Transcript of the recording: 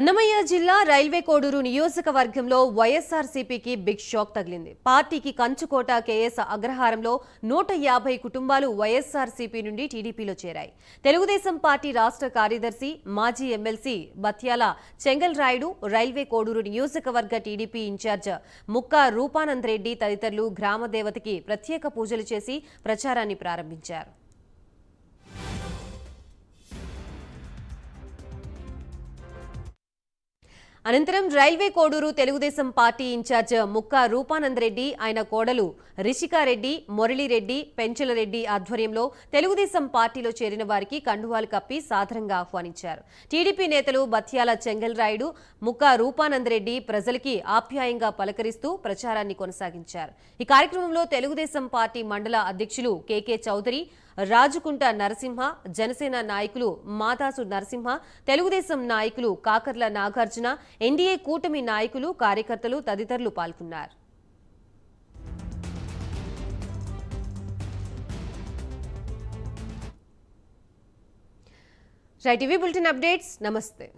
అన్నమయ్య జిల్లా రైల్వే కోడూరు నియోజకవర్గంలో వైఎస్ఆర్సీపీకి బిగ్ షాక్ తగిలింది. పార్టీకి కంచుకోట కేఎస్ అగ్రహారంలో 150 కుటుంబాలు వైఎస్ఆర్సీపీ నుండి టీడీపీలో చేరాయి. తెలుగుదేశం పార్టీ రాష్ట్ర కార్యదర్శి మాజీ ఎమ్మెల్సీ బత్యాల చెంగల్ రాయుడు, రైల్వే కోడూరు నియోజకవర్గ టీడీపీ ఇన్ఛార్జ్ ముక్కా రూపానంద్ రెడ్డి తదితరులు గ్రామ దేవతకి ప్రత్యేక పూజలు చేసి ప్రచారాన్ని ప్రారంభించారు. అనంతరం railway Koduru Telugu Desam party in charge Mukka Roopanand Reddy, ఆయన కోడలు రిషికారెడ్డి, మురళీరెడ్డి, పెంచలరెడ్డి ఆధ్వర్యంలో తెలుగుదేశం పార్టీలో చేరిన వారికి కండువాలు కప్పి సాదరంగా ఆహ్వానించారు. టీడీపీ నేతలు బత్యాల చెంగల్ రాయుడు, ముక్కా రూపానంద్ రెడ్డి ప్రజలకి ఆప్యాయంగా పలకరిస్తూ ప్రచారాన్ని కొనసాగించారు. ఈ కార్యక్రమంలో తెలుగుదేశం పార్టీ మండల అధ్యక్షులు కేకే చౌదరి, రాజుకుంట నరసింహ, జనసేన నాయకులు మాదాసు నరసింహ, తెలుగుదేశం నాయకులు కాకర్ల నాగార్జున, ఎన్డీఏ కూటమి నాయకులు, కార్యకర్తలు తదితరులు పాల్గొన్నారు. Right, TV bulletin updates. నమస్తే.